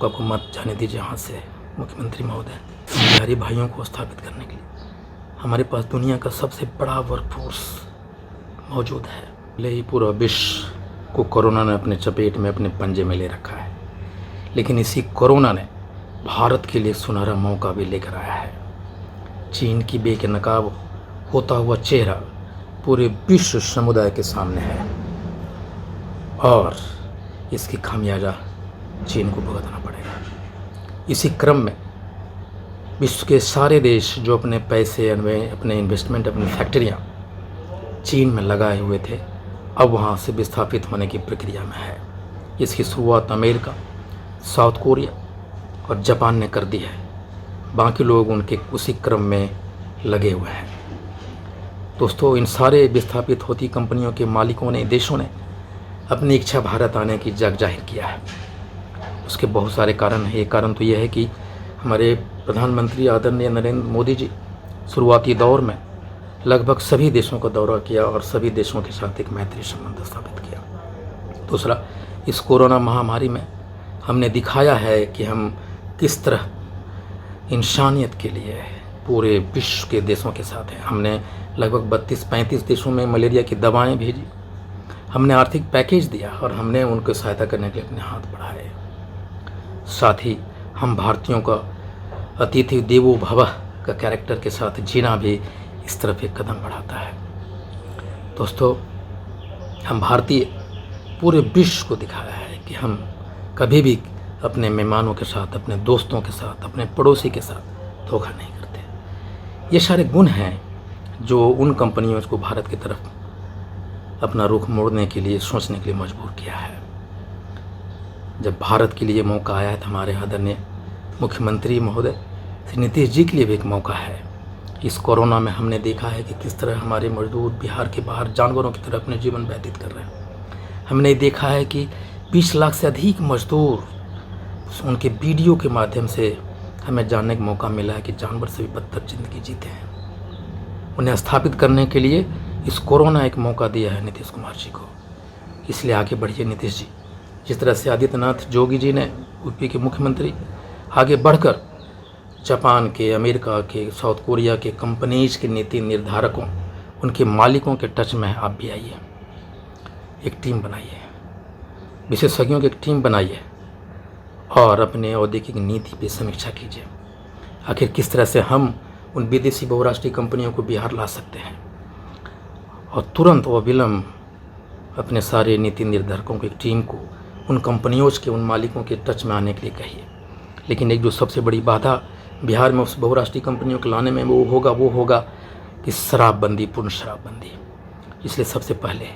मौका को मत जाने दीजिए हाथ से। मुख्यमंत्री महोदय, बिहारी भाइयों को स्थापित करने के लिए हमारे पास दुनिया का सबसे बड़ा वर्कफोर्स मौजूद है। भले ही पूरा विश्व को कोरोना ने अपने चपेट में, अपने पंजे में ले रखा है, लेकिन इसी कोरोना ने भारत के लिए सुनहरा मौका भी लेकर आया है। चीन की बेनकाब होता हुआ चेहरा पूरे विश्व समुदाय के सामने है और इसकी खामियाजा चीन को भुगतना पड़ेगा। इसी क्रम में विश्व के सारे देश जो अपने पैसे, अपने इन्वेस्टमेंट, अपनी फैक्ट्रियाँ चीन में लगाए हुए थे, अब वहाँ से विस्थापित होने की प्रक्रिया में है। इसकी शुरुआत अमेरिका, साउथ कोरिया और जापान ने कर दी है। बाकी लोग उनके उसी क्रम में लगे हुए हैं। दोस्तों, इन सारे विस्थापित होती कंपनियों के मालिकों ने, देशों ने अपनी इच्छा भारत आने की जाहिर किया है। उसके बहुत सारे कारण हैं। एक कारण तो यह है कि हमारे प्रधानमंत्री आदरणीय नरेंद्र मोदी जी शुरुआती दौर में लगभग सभी देशों का दौरा किया और सभी देशों के साथ एक मैत्री संबंध स्थापित किया। दूसरा, इस कोरोना महामारी में हमने दिखाया है कि हम किस तरह इंसानियत के लिए पूरे विश्व के देशों के साथ हैं। हमने लगभग 32-35 देशों में मलेरिया की दवाएं भेजी, हमने आर्थिक पैकेज दिया और हमने उनको सहायता करने के लिए अपने हाथ बढ़ाए। साथ ही हम भारतीयों का अतिथि देवो भवः का कैरेक्टर के साथ जीना भी इस तरफ एक कदम बढ़ाता है। दोस्तों, हम भारतीय पूरे विश्व को दिखाया है कि हम कभी भी अपने मेहमानों के साथ, अपने दोस्तों के साथ, अपने पड़ोसी के साथ धोखा नहीं करते। ये सारे गुण हैं जो उन कंपनियों को भारत की तरफ अपना रुख मोड़ने के लिए, सोचने के लिए मजबूर किया है। जब भारत के लिए मौका आया है तो हमारे आदरणीय मुख्यमंत्री महोदय श्री नीतीश जी के लिए भी एक मौका है। इस कोरोना में हमने देखा है कि किस तरह हमारे मजदूर बिहार के बाहर जानवरों की तरह अपने जीवन व्यतीत कर रहे हैं। हमने देखा है कि 20 लाख से अधिक मजदूर, उनके वीडियो के माध्यम से हमें जानने का मौका मिला है कि जानवर से भी बदतर जिंदगी जीते हैं। उन्हें स्थापित करने के लिए इस कोरोना एक मौका दिया है नीतीश कुमार जी को। इसलिए आगे बढ़िए नीतीश जी। जिस तरह से आदित्यनाथ जोगी जी ने, यूपी के मुख्यमंत्री, आगे बढ़कर जापान के, अमेरिका के, साउथ कोरिया के कंपनीज के नीति निर्धारकों, उनके मालिकों के टच में आप भी आइए। एक टीम बनाइए, विशेषज्ञों की एक टीम बनाइए और अपने औद्योगिक नीति पे समीक्षा कीजिए। आखिर किस तरह से हम उन विदेशी बहुराष्ट्रीय कंपनियों को बिहार ला सकते हैं, और तुरंत व विलम्ब अपने सारे नीति निर्धारकों की एक टीम को उन कंपनियों के, उन मालिकों के टच में आने के लिए कहिए। लेकिन एक जो सबसे बड़ी बाधा बिहार में उस बहुराष्ट्रीय कंपनियों को लाने में वो होगा कि शराबबंदी, पूर्ण शराबबंदी। इसलिए सबसे पहले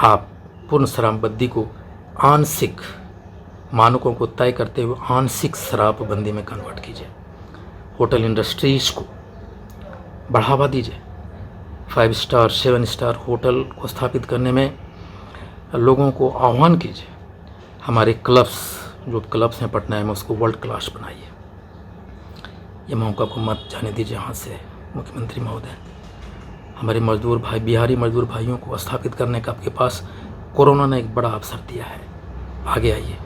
आप पूर्ण शराबबंदी को आंशिक मानकों को तय करते हुए आंशिक शराबबंदी में कन्वर्ट कीजिए। होटल इंडस्ट्रीज को बढ़ावा दीजिए। 5 स्टार, 7 स्टार होटल को स्थापित करने में लोगों को आह्वान कीजिए। हमारे क्लब्स, जो क्लब्स हैं पटना में, उसको वर्ल्ड क्लास बनाइए। ये मौका को मत जाने दीजिए हाथ से। मुख्यमंत्री महोदय, हमारे मजदूर भाई, बिहारी मजदूर भाइयों को स्थापित करने का आपके पास कोरोना ने एक बड़ा अवसर दिया है। आगे आइए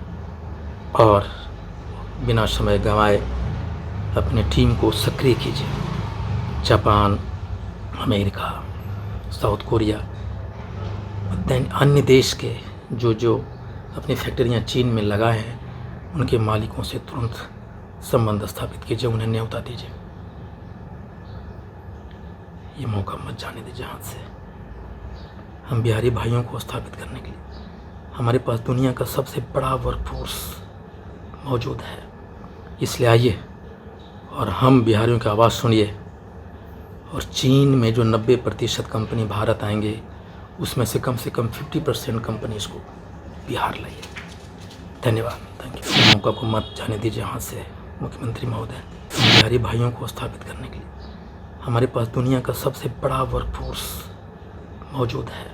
और बिना समय गंवाए अपनी टीम को सक्रिय कीजिए। जापान, अमेरिका, साउथ कोरिया, अन्य देश के जो अपनी फैक्ट्रियां चीन में लगाए हैं, उनके मालिकों से तुरंत संबंध स्थापित कीजिए, उन्हें न्योता दीजिए। ये मौका मत जाने दीजिए हाथ से। हम बिहारी भाइयों को स्थापित करने के लिए हमारे पास दुनिया का सबसे बड़ा वर्कफोर्स मौजूद है। इसलिए आइए और हम बिहारियों की आवाज़ सुनिए, और चीन में जो 90% कंपनी भारत आएंगे, उसमें से कम 50% कंपनीज को बिहार लाइए। धन्यवाद, थैंक यू। मौका को मत जाने दीजिए हाथ से। मुख्यमंत्री महोदय, बिहारी भाइयों को स्थापित करने के लिए हमारे पास दुनिया का सबसे बड़ा वर्कफोर्स मौजूद है।